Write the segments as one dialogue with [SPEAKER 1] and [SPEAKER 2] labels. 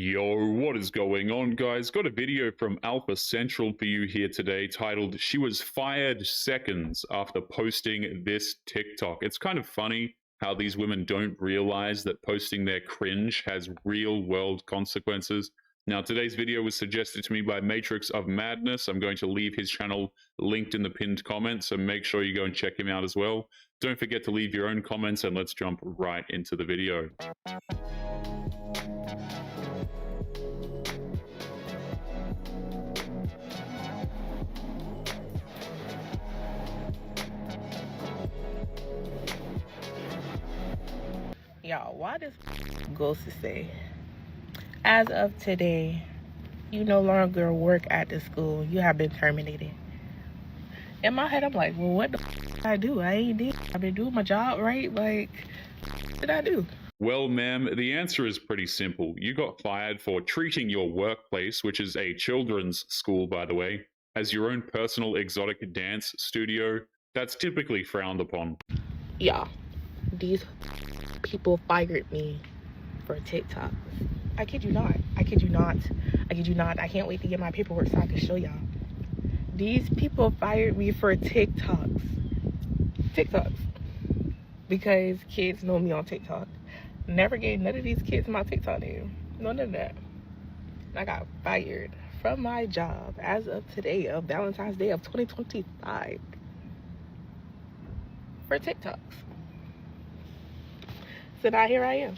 [SPEAKER 1] Yo, what is going on, guys? Got a video from Alpha Central for you here today titled, "She was fired seconds after posting this TikTok." It's kind of funny how these women don't realize that posting their cringe has real-world consequences. Now, today's video was suggested to me by Matrix of Madness. I'm going to leave his channel linked in the pinned comment, so make sure you go and check him out as well. Don't forget to leave your own comments, and let's jump right into the video.
[SPEAKER 2] Y'all, why does goes to say, as of today, you no longer work at the school, you have been terminated? In my head, I'm like, well, what the did I do? I've been doing my job, right? Like, what did I do?
[SPEAKER 1] Well, ma'am, the answer is pretty simple. You got fired for treating your workplace, which is a children's school, by the way, as your own personal exotic dance studio. That's typically frowned upon.
[SPEAKER 2] Y'all, these people fired me for TikTok. I kid you not. I kid you not. I kid you not. I can't wait to get my paperwork so I can show y'all. These people fired me for TikToks. Because kids know me on TikTok. Never gave none of these kids my TikTok name. None of that. I got fired from my job as of today, of Valentine's Day of 2025, for TikToks. So now here I am.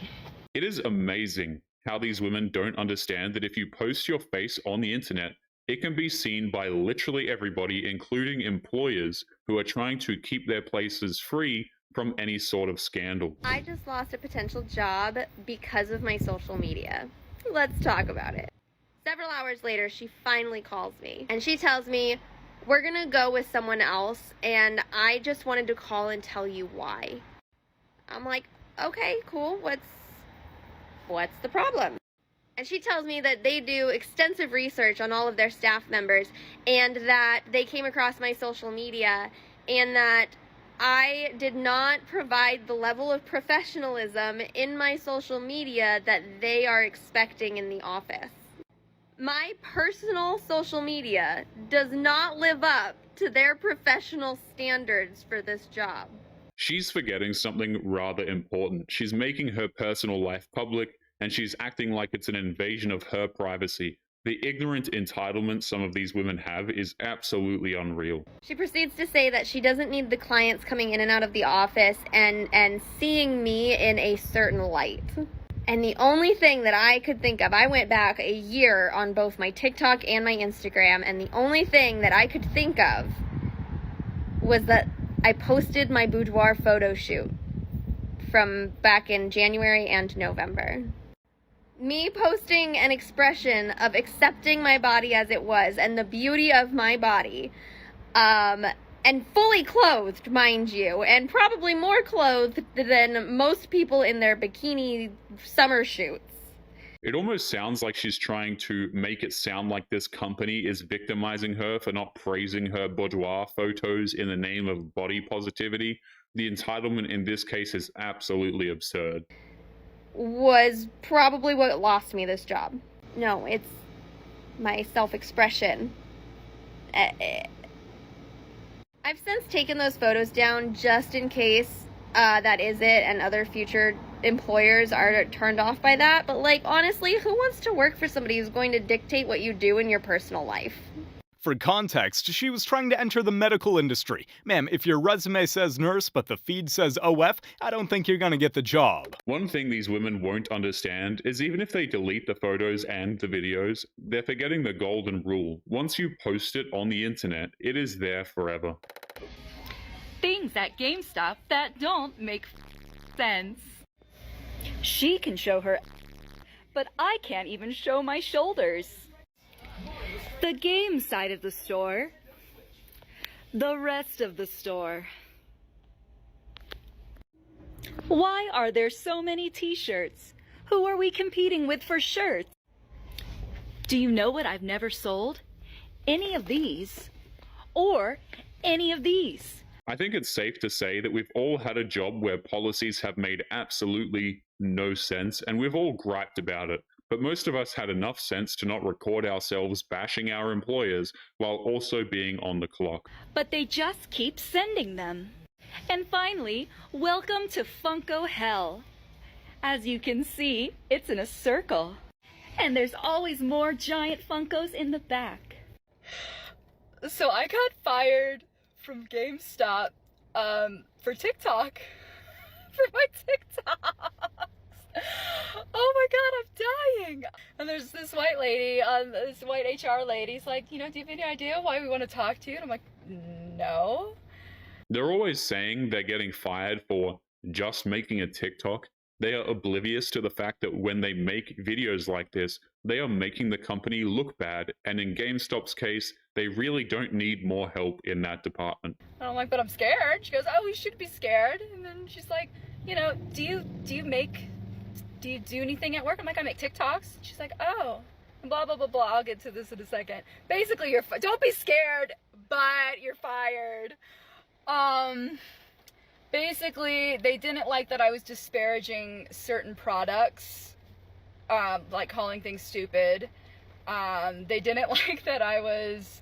[SPEAKER 1] It is amazing how these women don't understand that if you post your face on the internet, it can be seen by literally everybody, including employers who are trying to keep their places free from any sort of scandal.
[SPEAKER 3] I just lost a potential job because of my social media. Let's talk about it. Several hours later, she finally calls me and she tells me, "We're gonna go with someone else, and I just wanted to call and tell you why." I'm like, okay, cool. What's the problem? And she tells me that they do extensive research on all of their staff members and that they came across my social media and that I did not provide the level of professionalism in my social media that they are expecting in the office. My personal social media does not live up to their professional standards for this job.
[SPEAKER 1] She's forgetting something rather important. She's making her personal life public, and she's acting like it's an invasion of her privacy. The ignorant entitlement some of these women have is absolutely unreal.
[SPEAKER 3] She proceeds to say that she doesn't need the clients coming in and out of the office and seeing me in a certain light. And the only thing that I could think of, I went back a year on both my TikTok and my Instagram, and the only thing that I could think of was that I posted my boudoir photo shoot from back in January and November. Me posting an expression of accepting my body as it was and the beauty of my body, and fully clothed, mind you, and probably more clothed than most people in their bikini summer shoots.
[SPEAKER 1] It almost sounds like she's trying to make it sound like this company is victimizing her for not praising her boudoir photos in the name of body positivity. The entitlement in this case is absolutely absurd.
[SPEAKER 3] Was probably what lost me this job. No, it's my self-expression. I've since taken those photos down just in case that is it and other future employers are turned off by that. But like, honestly, who wants to work for somebody who's going to dictate what you do in your personal life?
[SPEAKER 4] For context, she was trying to enter the medical industry. Ma'am, if your resume says nurse but the feed says OF, I don't think you're gonna get the job.
[SPEAKER 1] One thing these women won't understand is even if they delete the photos and the videos, they're forgetting the golden rule. Once you post it on the internet, it is there forever.
[SPEAKER 5] Things at GameStop that don't make sense. She can show her, but I can't even show my shoulders. The game side of the store. The rest of the store. Why are there so many t-shirts? Who are we competing with for shirts? Do you know what I've never sold? Any of these. Or any of these.
[SPEAKER 1] I think it's safe to say that we've all had a job where policies have made absolutely no sense, and we've all griped about it. but most of us had enough sense to not record ourselves bashing our employers while also being on the clock.
[SPEAKER 5] But they just keep sending them. And finally, welcome to Funko Hell. As you can see, it's in a circle. And there's always more giant Funkos in the back.
[SPEAKER 6] So I got fired from GameStop for TikTok. For my TikToks. Oh my god, I'm dying. And there's this white lady, this white HR lady's like, do you have any idea why we want to talk to you? And I'm like, no.
[SPEAKER 1] They're always saying they're getting fired for just making a TikTok. They are oblivious to the fact that when they make videos like this, they are making the company look bad, and in GameStop's case, they really don't need more help in that department.
[SPEAKER 6] And I'm like, but I'm scared. She goes, oh, you should be scared. And then she's like, do you do anything at work? I'm like, I make TikToks. She's like, oh, and blah, blah, blah, blah. I'll get to this in a second. Basically, don't be scared, but you're fired. Basically, they didn't like that I was disparaging certain products, like calling things stupid. They didn't like that I was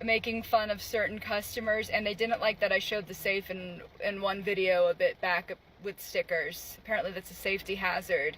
[SPEAKER 6] making fun of certain customers, and they didn't like that I showed the safe in one video a bit back with stickers. Apparently that's a safety hazard.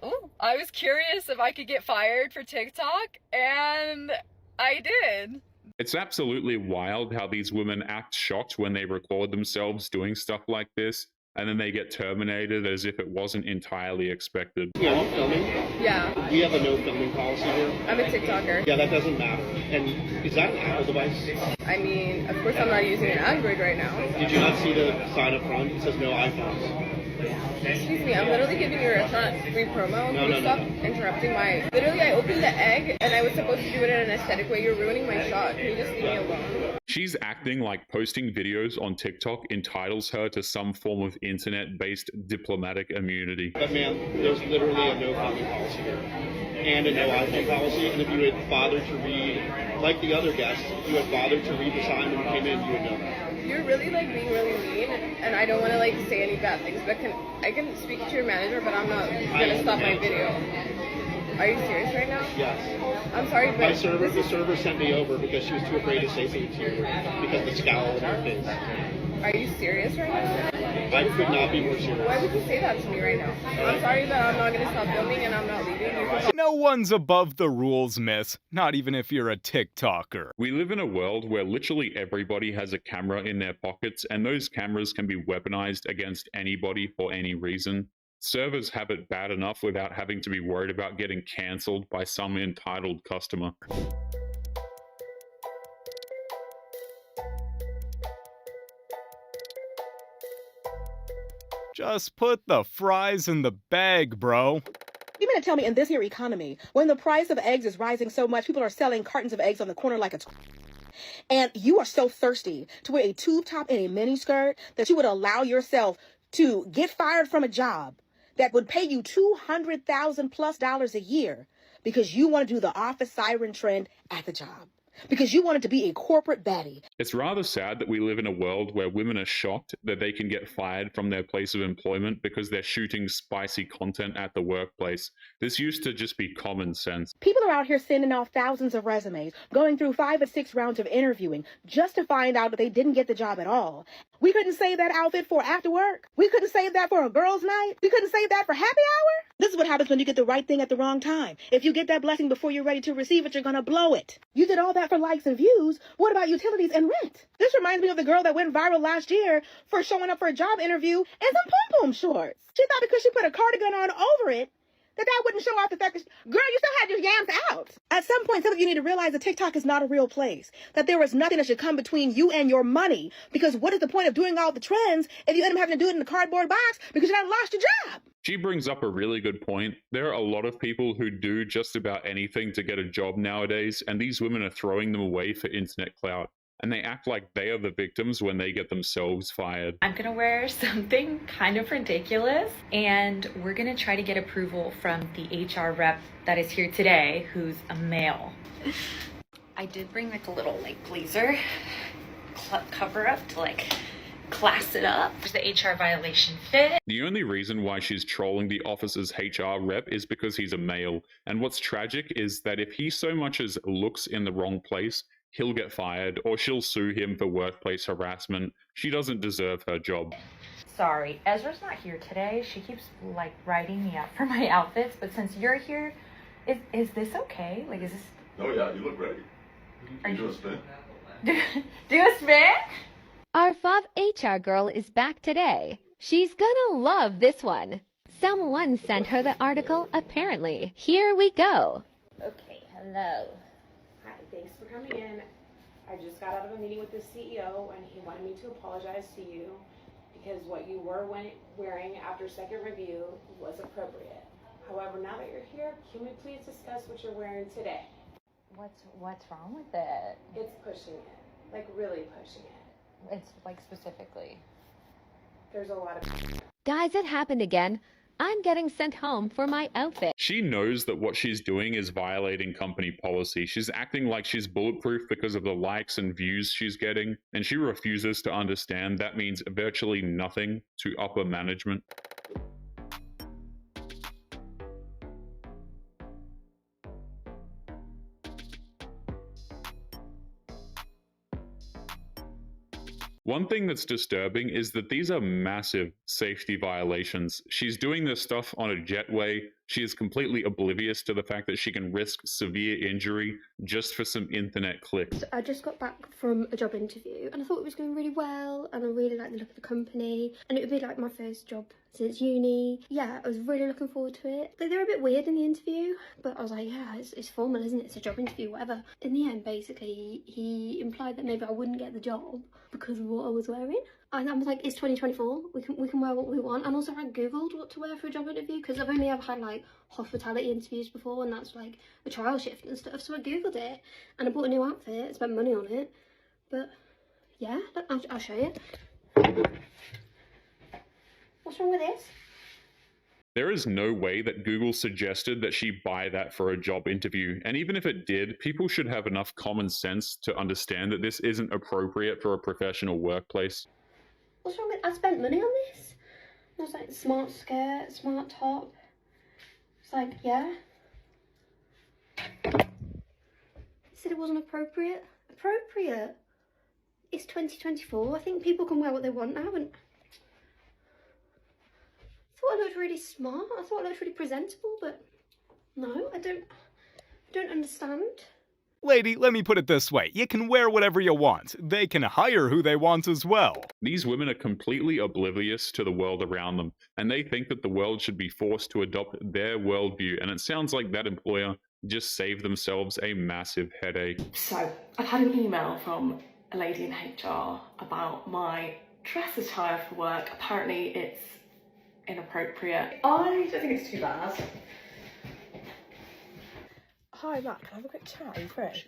[SPEAKER 6] Oh, I was curious if I could get fired for TikTok, and I did.
[SPEAKER 1] It's absolutely wild how these women act shocked when they record themselves doing stuff like this, and then they get terminated as if it wasn't entirely expected.
[SPEAKER 7] Yeah, are you filming?
[SPEAKER 6] Yeah.
[SPEAKER 7] We have a no filming policy here.
[SPEAKER 6] I'm a TikToker.
[SPEAKER 7] Yeah, that doesn't matter. And is that an Apple device?
[SPEAKER 6] I mean, of course I'm not using an Android right now.
[SPEAKER 7] Did you not see the sign up front? It says no iPhones.
[SPEAKER 6] Excuse me, I'm literally giving you a restaurant free promo.
[SPEAKER 7] No,
[SPEAKER 6] Can you
[SPEAKER 7] no,
[SPEAKER 6] stop
[SPEAKER 7] no.
[SPEAKER 6] interrupting my... Literally, I opened the egg, and I was supposed to do it in an aesthetic way. You're ruining my shot. Can you just leave me alone?
[SPEAKER 1] She's acting like posting videos on TikTok entitles her to some form of internet-based diplomatic immunity.
[SPEAKER 7] But ma'am, there's literally a no filming policy here. And a no iPhone policy. And if you had bothered to read, like the other guests, if you had bothered to read the sign when you came in, you would know that.
[SPEAKER 6] You're really being really mean, and I don't want to say any bad things, but I can speak to your manager, but I'm not gonna stop my video. Are you serious right now?
[SPEAKER 7] Yes.
[SPEAKER 6] I'm sorry, but
[SPEAKER 7] The server sent me over because she was too afraid to say something to you because of the scowl on her face.
[SPEAKER 6] are you serious right now?
[SPEAKER 7] I could not be more serious.
[SPEAKER 6] Why would you say that to me right now? I'm sorry, but I'm not gonna stop filming, and I'm not leaving.
[SPEAKER 4] No one's above the rules, miss. Not even if you're a TikToker.
[SPEAKER 1] We live in a world where literally everybody has a camera in their pockets, and those cameras can be weaponized against anybody for any reason. Servers have it bad enough without having to be worried about getting cancelled by some entitled customer.
[SPEAKER 4] Just put the fries in the bag, bro.
[SPEAKER 8] You mean to tell me in this here economy, when the price of eggs is rising so much, people are selling cartons of eggs on the corner like it's... And you are so thirsty to wear a tube top and a mini skirt that you would allow yourself to get fired from a job that would pay you $200,000+ a year because you want to do the office siren trend at the job. Because you wanted to be a corporate baddie.
[SPEAKER 1] It's rather sad that we live in a world where women are shocked that they can get fired from their place of employment because they're shooting spicy content at the workplace. This used to just be common sense.
[SPEAKER 8] People are out here sending off thousands of resumes, going through 5 or 6 rounds of interviewing just to find out that they didn't get the job at all. We couldn't save that outfit for after work. We couldn't save that for a girls' night. We couldn't save that for happy hour. This is what happens when you get the right thing at the wrong time. If you get that blessing before you're ready to receive it, you're gonna blow it. You did all that for likes and views. What about utilities and rent? This reminds me of the girl that went viral last year for showing up for a job interview in some pom-pom shorts. She thought because she put a cardigan on over it, that wouldn't show off the fact that, girl, you still had your yams out. At some point, some of you need to realize that TikTok is not a real place. That there is nothing that should come between you and your money. Because what is the point of doing all the trends if you end up having to do it in a cardboard box because you done lost your job?
[SPEAKER 1] She brings up a really good point. There are a lot of people who do just about anything to get a job nowadays, and these women are throwing them away for internet clout. And they act like they are the victims when they get themselves fired.
[SPEAKER 9] I'm gonna wear something kind of ridiculous, and we're gonna try to get approval from the HR rep that is here today, who's a male. I did bring a little blazer cover up to class it up. Does the HR violation fit?
[SPEAKER 1] The only reason why she's trolling the office's HR rep is because he's a male. And what's tragic is that if he so much as looks in the wrong place, he'll get fired or she'll sue him for workplace harassment. She doesn't deserve her job.
[SPEAKER 9] Sorry, Ezra's not here today. She keeps like writing me up for my outfits, but since you're here, is this okay? Like, is this?
[SPEAKER 10] Oh yeah, you look ready.
[SPEAKER 9] Are
[SPEAKER 10] You do a spin?
[SPEAKER 9] Do a spin?
[SPEAKER 3] Our FOV HR girl is back today. She's gonna love this one. Someone sent her the article, apparently. Here we go.
[SPEAKER 11] Okay, hello. Hi, thanks for coming in. I just got out of a meeting with the CEO and he wanted me to apologize to you because what you were wearing after second review was appropriate. However, now that you're here, can we please discuss what you're wearing today?
[SPEAKER 9] What's wrong with it?
[SPEAKER 11] It's pushing it, like really pushing it.
[SPEAKER 9] It's like specifically.
[SPEAKER 11] There's a lot of...
[SPEAKER 3] Guys, it happened again. I'm getting sent home for my outfit.
[SPEAKER 1] She knows that what she's doing is violating company policy. She's acting like she's bulletproof because of the likes and views she's getting, and she refuses to understand that means virtually nothing to upper management. One thing that's disturbing is that these are massive safety violations. She's doing this stuff on a jetway. She is completely oblivious to the fact that she can risk severe injury just for some internet clicks.
[SPEAKER 12] I just got back from a job interview and I thought it was going really well and I really liked the look of the company and it would be like my first job since uni. Yeah, I was really looking forward to it. They were a bit weird in the interview, but I was like, yeah, it's formal, isn't it? It's a job interview, whatever. In the end, basically, he implied that maybe I wouldn't get the job because of what I was wearing. And I was like, it's 2024, we can wear what we want. And also I googled what to wear for a job interview because I've only ever had like hospitality interviews before and that's like a trial shift and stuff. So I googled it and I bought a new outfit, spent money on it. But yeah, I'll show you. What's wrong with this?
[SPEAKER 1] There is no way that Google suggested that she buy that for a job interview. And even if it did, people should have enough common sense to understand that this isn't appropriate for a professional workplace.
[SPEAKER 12] What's wrong with, I spent money on this. I was like, smart skirt, smart top. It's like, yeah. He said it wasn't appropriate. Appropriate? It's 2024. I think people can wear what they want now. And I thought I looked really smart. I thought I looked really presentable, but no, I don't understand.
[SPEAKER 4] Lady, let me put it this way. You can wear whatever you want. They can hire who they want as well.
[SPEAKER 1] These women are completely oblivious to the world around them, and they think that the world should be forced to adopt their worldview, and it sounds like that employer just saved themselves a massive headache.
[SPEAKER 13] So, I've had an email from a lady in HR about my dress attire for work. Apparently it's inappropriate. I don't think it's too bad.
[SPEAKER 14] Hi Matt, can I have a quick chat? Are you free?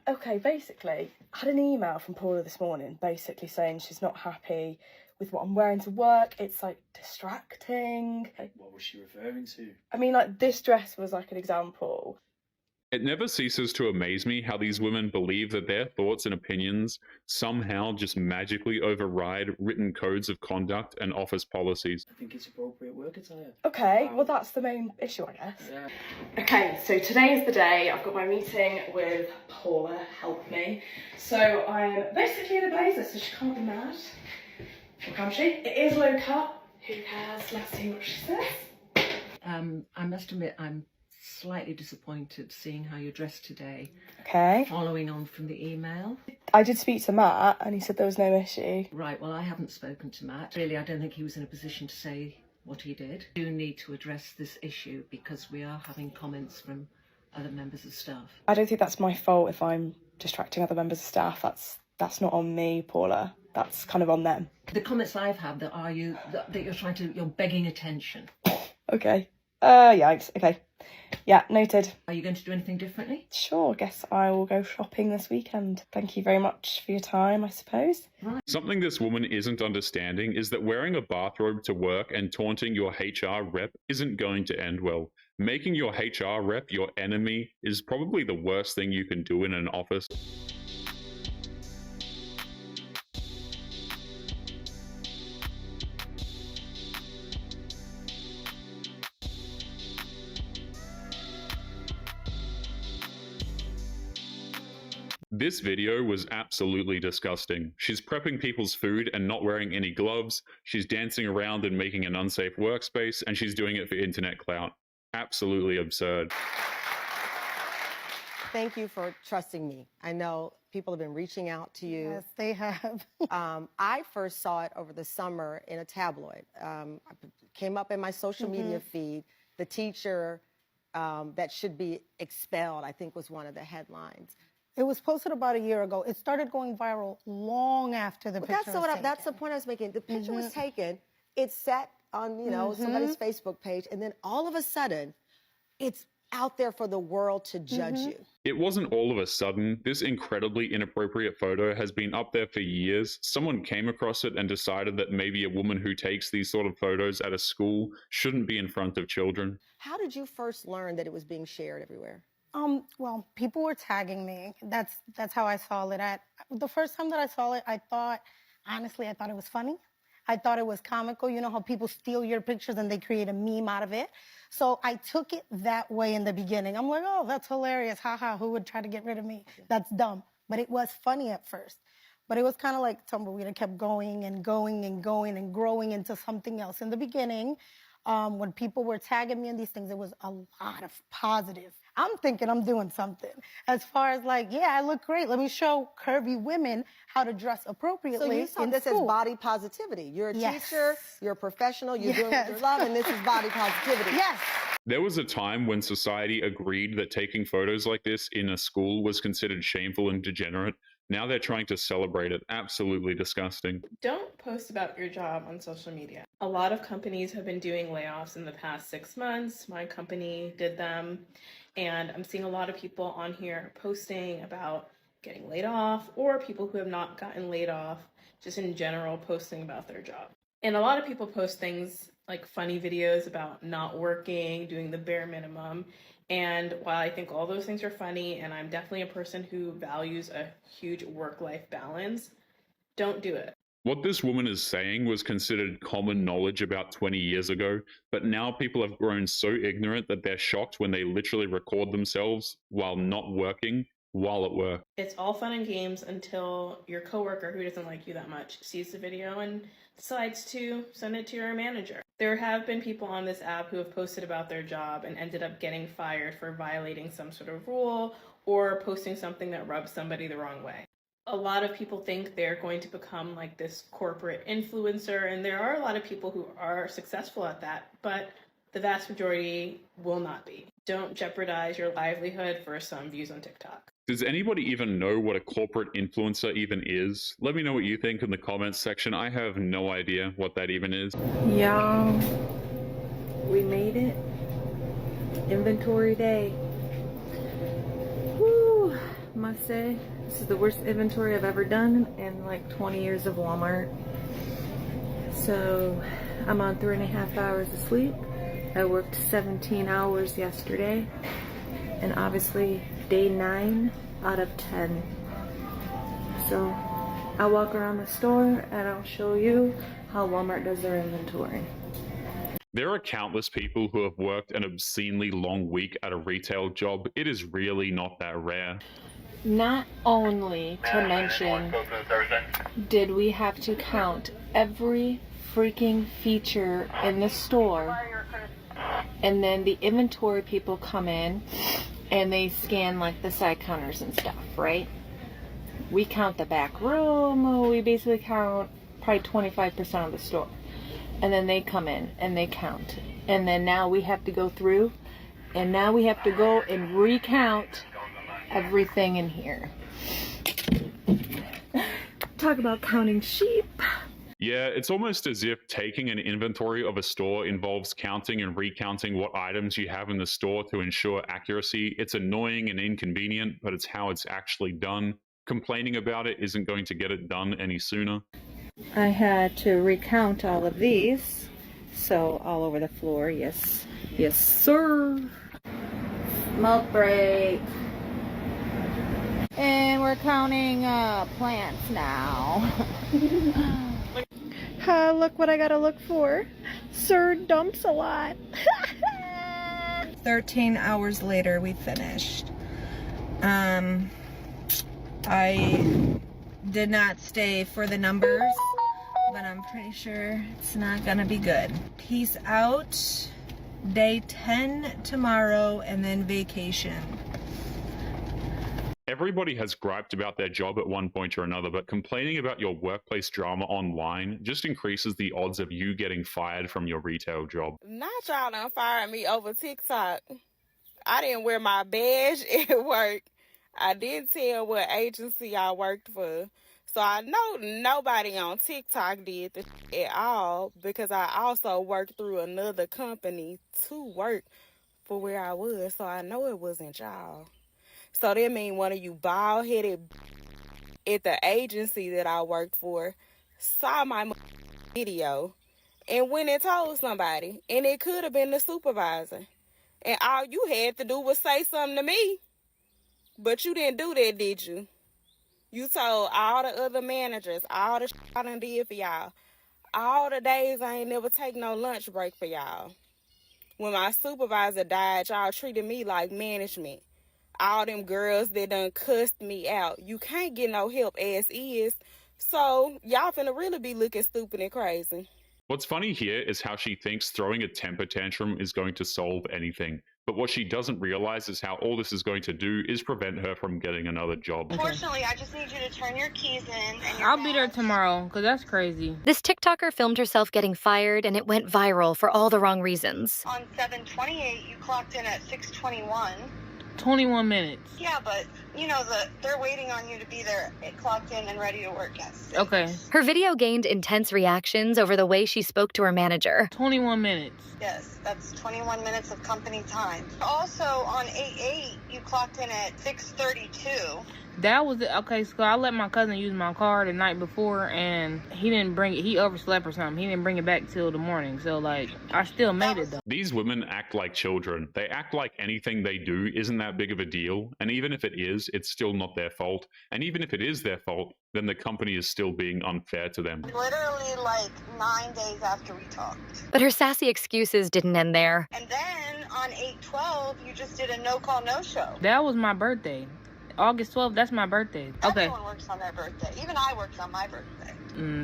[SPEAKER 14] Okay, basically, I had an email from Paula this morning basically saying she's not happy with what I'm wearing to work. It's like distracting.
[SPEAKER 15] What was she referring to?
[SPEAKER 14] I mean, like this dress was like an example.
[SPEAKER 1] It never ceases to amaze me how these women believe that their thoughts and opinions somehow just magically override written codes of conduct and office policies.
[SPEAKER 15] I think it's appropriate work attire.
[SPEAKER 14] Okay, well that's the main issue, I guess.
[SPEAKER 15] Yeah.
[SPEAKER 13] Okay, so today is the day. I've got my meeting with Paula, help me. So I'm basically in a blazer, so she can't be mad. Or can she? It is low cut. Who cares? Let's see what she says.
[SPEAKER 16] I must admit I'm slightly disappointed seeing how you're dressed today.
[SPEAKER 14] Okay.
[SPEAKER 16] Following on from the email.
[SPEAKER 14] I did speak to Matt and he said there was no issue.
[SPEAKER 16] Right, well I haven't spoken to Matt. Really, I don't think he was in a position to say what he did. We do need to address this issue because we are having comments from other members of staff.
[SPEAKER 14] I don't think that's my fault if I'm distracting other members of staff. That's not on me, Paula. That's kind of on them.
[SPEAKER 16] The comments I've had that you're begging attention.
[SPEAKER 14] Okay. Yikes. Okay. Yeah, noted.
[SPEAKER 16] Are you going to do anything differently?
[SPEAKER 14] Sure, guess I will go shopping this weekend. Thank you very much for your time, I suppose.
[SPEAKER 16] Right.
[SPEAKER 1] Something this woman isn't understanding is that wearing a bathrobe to work and taunting your HR rep isn't going to end well. Making your HR rep your enemy is probably the worst thing you can do in an office. This video was absolutely disgusting. She's prepping people's food and not wearing any gloves. She's dancing around and making an unsafe workspace, and she's doing it for internet clout. Absolutely absurd.
[SPEAKER 10] Thank you for trusting me. I know people have been reaching out to you.
[SPEAKER 17] Yes, they have.
[SPEAKER 10] I first saw it over the summer in a tabloid. Came up in my social media feed. The teacher that should be expelled, I think, was one of the headlines.
[SPEAKER 17] It was posted about a year ago. It started going viral long after the picture was taken.
[SPEAKER 10] That's the point I was making. The picture was taken. It's set on, you know, somebody's Facebook page, and then all of a sudden, it's out there for the world to judge you.
[SPEAKER 1] It wasn't all of a sudden. This incredibly inappropriate photo has been up there for years. Someone came across it and decided that maybe a woman who takes these sort of photos at a school shouldn't be in front of children.
[SPEAKER 10] How did you first learn that it was being shared everywhere?
[SPEAKER 17] Well, people were tagging me. That's how I saw it. The first time that I saw it, honestly, I thought it was funny. I thought it was comical. You know how people steal your pictures and they create a meme out of it? So I took it that way in the beginning. I'm like, oh, that's hilarious. Haha, who would try to get rid of me? That's dumb. But it was funny at first. But it was kind of like tumbleweed. It kept going and going and going and growing into something else. In the beginning, when people were tagging me in these things, it was a lot of positive. I'm thinking I'm doing something. As far as like, yeah, I look great. Let me show curvy women how to dress appropriately.
[SPEAKER 10] So you saw this as body positivity. You're a teacher, you're a professional, you're doing what you love, and this is body positivity.
[SPEAKER 17] Yes.
[SPEAKER 1] There was a time when society agreed that taking photos like this in a school was considered shameful and degenerate. Now they're trying to celebrate it. Absolutely disgusting.
[SPEAKER 18] Don't post about your job on social media. A lot of companies have been doing layoffs in the past 6 months. My company did them. And I'm seeing a lot of people on here posting about getting laid off, or people who have not gotten laid off, just in general posting about their job. And a lot of people post things like funny videos about not working, doing the bare minimum. And while I think all those things are funny, and I'm definitely a person who values a huge work-life balance, don't do it.
[SPEAKER 1] What this woman is saying was considered common knowledge about 20 years ago, but now people have grown so ignorant that they're shocked when they literally record themselves while not working, while at work.
[SPEAKER 18] It's all fun and games until your coworker who doesn't like you that much sees the video and decides to send it to your manager. There have been people on this app who have posted about their job and ended up getting fired for violating some sort of rule or posting something that rubs somebody the wrong way. A lot of people think they're going to become like this corporate influencer, and there are a lot of people who are successful at that, but the vast majority will not be. Don't jeopardize your livelihood for some views on TikTok.
[SPEAKER 1] Does anybody even know what a corporate influencer even is? Let me know what you think in the comments section. I have no idea what that even is.
[SPEAKER 19] Y'all, we made it. Inventory day. Woo, must say, this is the worst inventory I've ever done in like 20 years of Walmart. So I'm on 3.5 hours of sleep. I worked 17 hours yesterday, and obviously day 9 out of 10. So I'll walk around the store and I'll show you how Walmart does their inventory.
[SPEAKER 1] There are countless people who have worked an obscenely long week at a retail job. It is really not that rare.
[SPEAKER 2] Not only to mention, did we have to count every freaking feature in the store, and then the inventory people come in and they scan like the side counters and stuff, right? We count the back room, we basically count probably 25% of the store. And then they come in and they count. And then now we have to go through, and now we have to go and recount everything in here. Talk about counting sheep.
[SPEAKER 1] Yeah, it's almost as if taking an inventory of a store involves counting and recounting what items you have in the store to ensure accuracy. It's annoying and inconvenient, but it's how it's actually done. Complaining about it isn't going to get it done any sooner.
[SPEAKER 19] I had to recount all of these. So all over the floor, yes. Yes, sir. Smoke break. And we're counting plants now. Look what I gotta look for. Sir dumps a lot. 13 hours later, we finished.
[SPEAKER 20] I did not stay for the numbers, but I'm pretty sure it's not gonna be good. Peace out. Day 10 tomorrow, and then vacation.
[SPEAKER 1] Everybody has griped about their job at one point or another, but complaining about your workplace drama online just increases the odds of you getting fired from your retail job.
[SPEAKER 2] Not y'all done fired me over TikTok. I didn't wear my badge at work. I didn't tell what agency I worked for. So I know nobody on TikTok did the at all, because I also worked through another company to work for where I was. So I know it wasn't y'all. So that mean one of you bald-headed at the agency that I worked for saw my video and went and told somebody. And it could have been the supervisor. And all you had to do was say something to me. But you didn't do that, did you? You told all the other managers, all the shit I done did for y'all. All the days I ain't never take no lunch break for y'all. When my supervisor died, y'all treated me like management. All them girls that done cussed me out. You can't get no help as is. So y'all finna really be looking stupid and crazy.
[SPEAKER 1] What's funny here is how she thinks throwing a temper tantrum is going to solve anything. But what she doesn't realize is how all this is going to do is prevent her from getting another job.
[SPEAKER 21] Unfortunately, I just need you to turn your keys in. And
[SPEAKER 2] I'll be there tomorrow, because that's crazy.
[SPEAKER 22] This TikToker filmed herself getting fired, and it went viral for all the wrong reasons.
[SPEAKER 21] On 7/28, you clocked in at 6:21.
[SPEAKER 2] 21 minutes.
[SPEAKER 21] Yeah, but, you know, they're waiting on you to be there, clocked in and ready to work, yes.
[SPEAKER 2] Okay.
[SPEAKER 22] Her video gained intense reactions over the way she spoke to her manager.
[SPEAKER 2] 21 minutes.
[SPEAKER 21] Yes, that's 21 minutes of company time. Also, on 8/8, you clocked in at 6:32.
[SPEAKER 2] That was it. Okay, so I let my cousin use my car the night before, and he didn't bring it. He overslept or something. He didn't bring it back till the morning. So, like, I still made it, though.
[SPEAKER 1] These women act like children. They act like anything they do isn't that big of a deal. And even if it is, it's still not their fault. And even if it is their fault, then the company is still being unfair to them.
[SPEAKER 21] Literally, like, 9 days after we talked.
[SPEAKER 22] But her sassy excuses didn't end there.
[SPEAKER 21] And then, on 8/12, you just did a no-call, no-show.
[SPEAKER 2] That was my birthday. August 12th, that's my birthday. Okay.
[SPEAKER 21] Everyone works on their birthday. Even I worked on my birthday.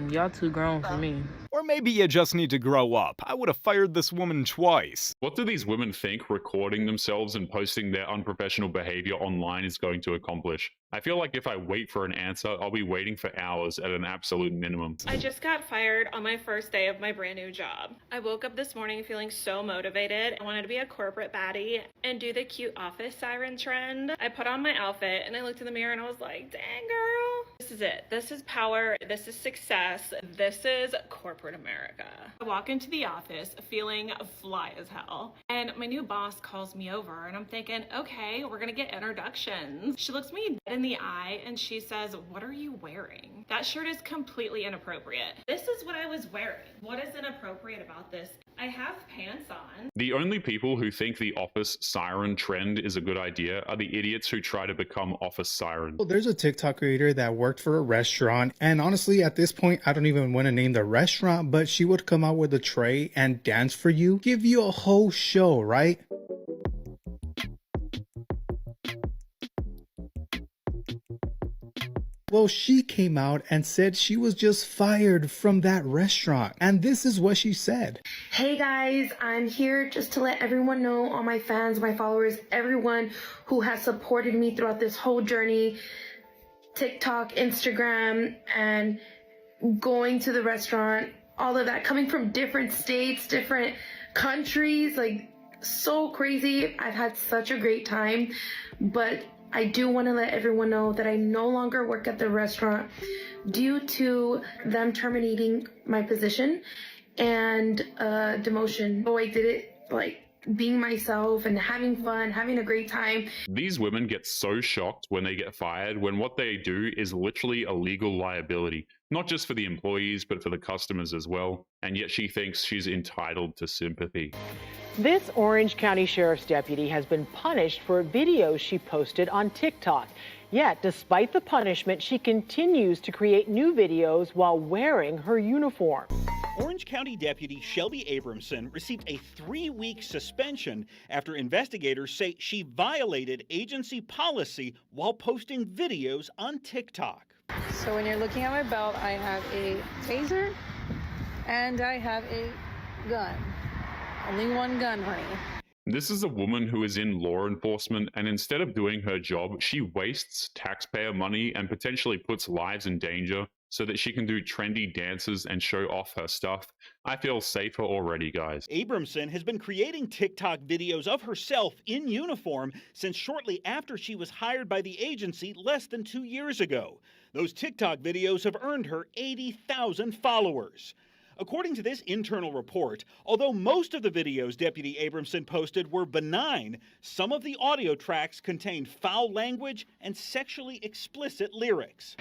[SPEAKER 2] Y'all too grown for me.
[SPEAKER 4] Or maybe you just need to grow up. I would have fired this woman twice.
[SPEAKER 1] What do these women think recording themselves and posting their unprofessional behavior online is going to accomplish? I feel like if I wait for an answer, I'll be waiting for hours at an absolute minimum.
[SPEAKER 23] I just got fired on my first day of my brand new job. I woke up this morning feeling so motivated. I wanted to be a corporate baddie and do the cute office siren trend. I put on my outfit and I looked in the mirror and I was like, dang girl, this is it. This is power. This is success. This is corporate America. I walk into the office feeling fly as hell, and my new boss calls me over and I'm thinking, okay, we're gonna get introductions. She looks me dead in the eye and she says, what are you wearing? That shirt is completely inappropriate. This is what I was wearing. What is inappropriate about this? I have pants on.
[SPEAKER 1] The only people who think the office siren trend is a good idea are the idiots who try to become office sirens.
[SPEAKER 24] Well, there's a TikTok creator that worked for a restaurant, and honestly, at this point, I don't even want to name the restaurant, but she would come out with a tray and dance for you, give you a whole show, right? Well, she came out and said she was just fired from that restaurant. And this is what she said.
[SPEAKER 12] Hey guys, I'm here just to let everyone know, all my fans, my followers, everyone who has supported me throughout this whole journey, TikTok, Instagram, and going to the restaurant, all of that, coming from different states, different countries, like so crazy. I've had such a great time, but I do want to let everyone know that I no longer work at the restaurant due to them terminating my position and demotion. So I did it like being myself and having fun, having a great time.
[SPEAKER 1] These women get so shocked when they get fired when what they do is literally a legal liability, not just for the employees, but for the customers as well. And yet she thinks she's entitled to sympathy.
[SPEAKER 25] This Orange County Sheriff's deputy has been punished for videos she posted on TikTok. Yet, despite the punishment, she continues to create new videos while wearing her uniform.
[SPEAKER 5] Orange County Deputy Shelby Abramson received a 3-week suspension after investigators say she violated agency policy while posting videos on TikTok.
[SPEAKER 6] So when you're looking at my belt, I have a taser and I have a gun. Only one gun, honey.
[SPEAKER 1] This is a woman who is in law enforcement, and instead of doing her job, she wastes taxpayer money and potentially puts lives in danger so that she can do trendy dances and show off her stuff. I feel safer already, guys.
[SPEAKER 5] Abramson has been creating TikTok videos of herself in uniform since shortly after she was hired by the agency less than 2 years ago. Those TikTok videos have earned her 80,000 followers. According to this internal report, although most of the videos Deputy Abramson posted were benign, some of the audio tracks contained foul language and sexually explicit lyrics.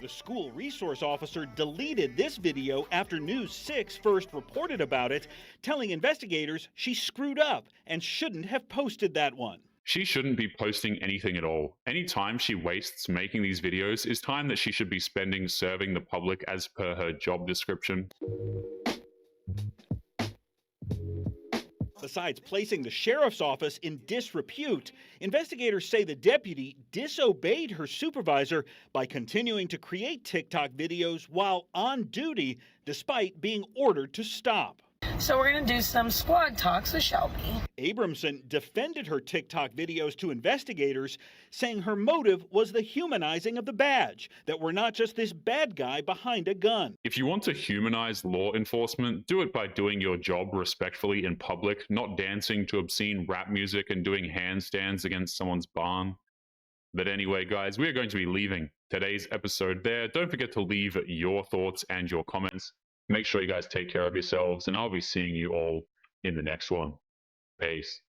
[SPEAKER 5] The school resource officer deleted this video after News 6 first reported about it, telling investigators she screwed up and shouldn't have posted that one.
[SPEAKER 1] She shouldn't be posting anything at all. Any time she wastes making these videos is time that she should be spending serving the public as per her job description.
[SPEAKER 5] Besides placing the sheriff's office in disrepute, investigators say the deputy disobeyed her supervisor by continuing to create TikTok videos while on duty, despite being ordered to stop.
[SPEAKER 6] So we're gonna do some squad talks with Shelby.
[SPEAKER 5] Abramson defended her TikTok videos to investigators, saying her motive was the humanizing of the badge, that we're not just this bad guy behind a gun.
[SPEAKER 1] If you want to humanize law enforcement, do it by doing your job respectfully in public, not dancing to obscene rap music and doing handstands against someone's barn. But anyway, guys, we are going to be leaving today's episode there. Don't forget to leave your thoughts and your comments. Make sure you guys take care of yourselves, and I'll be seeing you all in the next one. Peace.